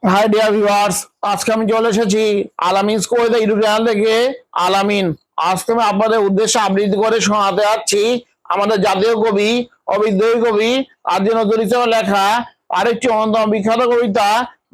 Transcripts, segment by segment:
High dear viewers, আজকে আমি চলে এসেছি আলামিন কবিতা ইউটিউব চ্যানেল থেকে। আলামিন আজ তুমি আপনাদের উদ্দেশ্যে আবৃত্তি করে শোনাতে যাচ্ছি আমাদের জাতীয় কবি ও বিদ্রোহী কবি কাজী নজরুল ইসলামের লেখা আরেকটি অন্যতম বিখ্যাত কবিতা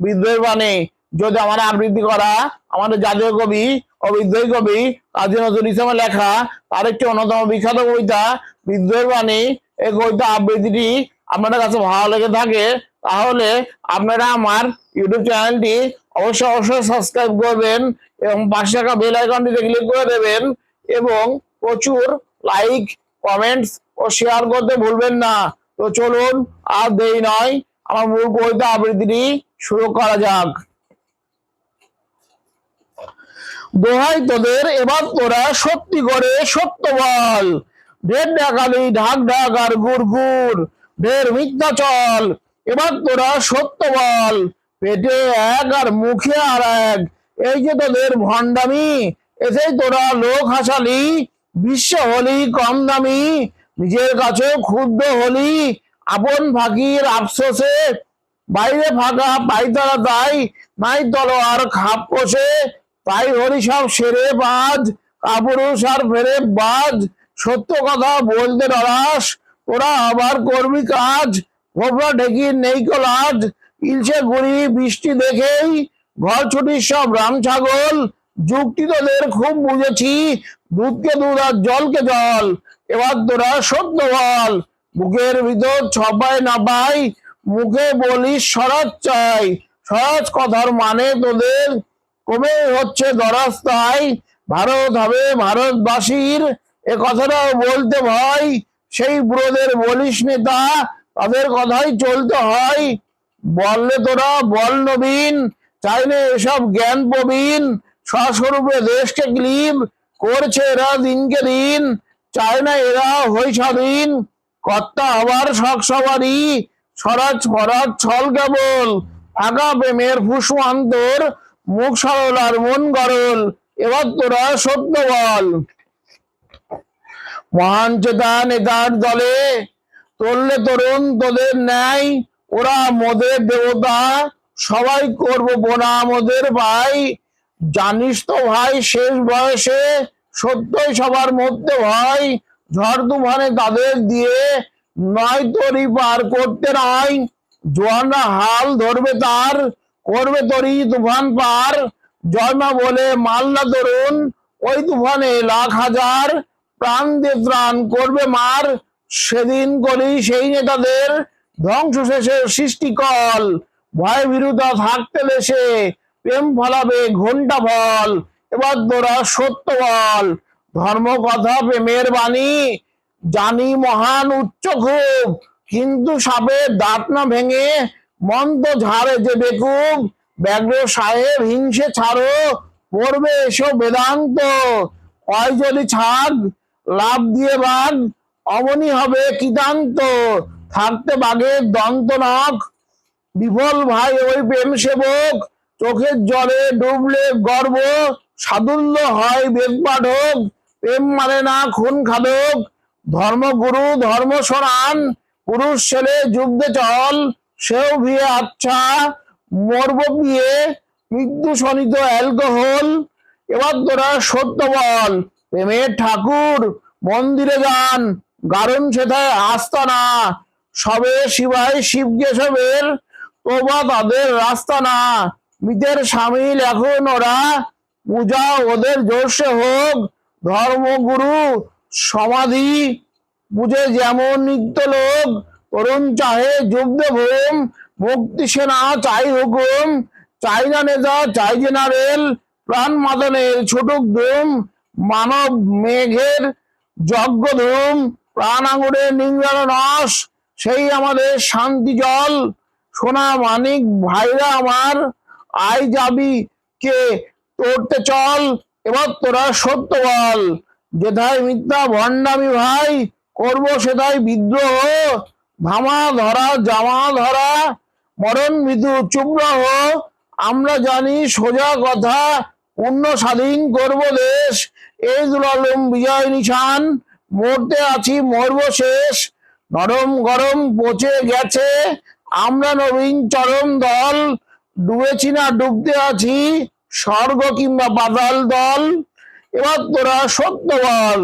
বিদ্রোহের বাণী। যদি আমার আবৃত্তি করা আমাদের জাতীয় কবি ও বিদ্রোহী কবি কাজী নজরুল ইসলামের লেখা আরেকটি অন্যতম বিখ্যাত কবিতা বিদ্রোহের বাণী, এই কবিতা আবৃত্তিটি আপনাদের কাছে ভালো লেগে থাকে তাহলে আপনারা আমার ইউটিউব চ্যানেলটি অবশ্যই অবশ্যই সাবস্ক্রাইব করবেন এবং পাশে থাকা বেল আইকনটিতে ক্লিক করে দেবেন এবং প্রচুর লাইক, কমেন্টস ও শেয়ার করতে ভুলবেন না। তো চলুন আর দেরি নয়, আমার মূল কবিতা আবৃত্তিটি শুরু করা যাক। দোহাই তোদের, এবার তোরা সত্যি করে সত্য বল, ঢের ডাকালি ঢাক ঢাক আর গুড় গুড়, ঢের মিথ্যা চল, এবার তোরা সত্য বল, পেটে এক আর মুখে আর এক, এই যে তোদের ভণ্ডামি, এসেই তোরা লোক হাসালি, বিশ্ব হলি কম দামি, নিজের কাছে ক্ষুদ্র হলি, আপন ফাঁকির আফসোসে, বাইরে ফাঁকা পাইতারা তাই, নাই তলোয়ার খাপ কষে, তাই হরি সব সেরে বাজ, কাপুরুষ আর ফেরে বাজ, সত্য কথা বলতে ডরাস, তোরা আবার করবি কাজ, ভোবরা ঢেকির নেই লাজ, ইলশে গুড়ি বৃষ্টি দেখেই ঘর ছুটির সব রাম ছাগল, যুক্তি তোদের খুব বুঝেছি, দুধকে দুধ আর জলকে জল, এবার তোরা সত্য বল, বুকের ভিতর ছপায় না পাই, মুখে বলিস স্বরাজ চাই, সহজ কথার মানে তোদের কমে হচ্ছে দরাজ, তাই ভারত হবে ভারতবাসীর এ কথাটাও বলতে ভয়, সেই বুড়োদের বলিস নেতা, তাদের কথাই চলতে হয়, বললে তোরা বল নবীন, চাইলে এসব জ্ঞান প্রবীণ, স্বস্বরূপে দেশকে ক্লিব করছে এরা দিনকে দিন, চায় না এরা হই স্বাধীন, কর্তা হবার শখ সবারই, স্বরাজ ফরাজ ছল কেবল, আগা প্রেমের ফুসমান্তর, মুখ সরল আর মন গরল, এবার তোরা সত্য বল। মহান চেতা নেতার দলে তরলে তরুণ তোদের ন্যায়, ওরা মোদের দেবতা, সবাই করবো প্রণাম ওদের ভাই, জানিস তো ভাই শেষ বয়সে সত্যই সবার মধ্যে ভয়, ঝড় তুফানে তাদের দিয়ে নয় তরি পার করতে নয়, জোয়ানরা হাল ধরবে তার, করবে তরি তুফান পার, জয়মা বলে মাল্লা তরুণ, ওই তুফানে লাখ হাজার, প্রাণ দিয়ে ত্রাণ করবে মার, সেদিন করি সেই নেতাদের ধ্বংস শেষের সৃষ্টিকল, ভয় বিরুদ্ধা থাকতে দেশে প্রেম ফলাবে ঘন্টা ফল, এবার তোরা সত্য বল, ধর্ম কথা প্রেমের বাণী, জানি মহান উচ্চ খুব, কিন্তু সাপের দাঁত না ভেঙে মন তো ঝাড়ে যে বেকুব, ব্যাঘ্র সাহেব হিংসে ছাড়ো, পড়বে এসো বেদান্ত, হয় যদি ছাগ লাভ দিয়ে বাঘ, অমনি হবে কৃতান্ত, থাকতে বাঘের দন্ত নখ, বিফল ভাই ওই প্রেম সেবক, চোখের জলে ডুবলে গর্ব, সাদুল্য হয় বেদ পাঠক, প্রেম মানে না খুন খাদক, ধর্মগুরু ধর্ম সরান, পুরুষ ছেলে যুদ্ধে চল, সেও ভিয়ে আচ্ছা, মরব পিয়ে মৃত্যু শনিত অ্যালকোহল, এবার তোরা সত্য বল, প্রেমের ঠাকুর মন্দিরে যান, গারণ সেথায় আস্তানা, সবে শিবাই শিব কেশবের, তোবা তাদের রাস্তা না, মৃতের সামিল এখন ওরা, পূজা ওদের জোরসে হোক, ধর্মগুরু সমাধি বুঝে যেমন নিত্য লোক, তরুণ চাহে যুদ্ধ ভোম, মুক্তি সেনা চাই হুকুম, চাই না নেতা চাই জেনারেল, প্রাণ মাদনের ছুটুক ধুম, মানব মেঘের যজ্ঞ ধুম, প্রাণ আঙুরের নিংড়ানো নস, সেই আমাদের শান্তি জল, সোনা মানিক ভাইরা আমার, আই যাবি কে তোরতে চল, এবার তোরা সত্য বল, যেথায় মিথ্যা ভণ্ডামি ভাই, করবো সেটাই বিদ্রোহ, ধামা ধরা জামা ধরা, মরণ মৃত্যু চুপ রহ, আমরা জানি সোজা কথা, পূর্ণ স্বাধীন করব দেশ, এই দুলালম বিজয় নিশান, মরতে আছি মরব শেষ, নরম গরম পচে গেছে আমরা নবীন চরম দল, ডুবেছি না ডুবতে আছি, স্বর্গ কিংবা পাতাল দল, এবার তোরা সত্য বল।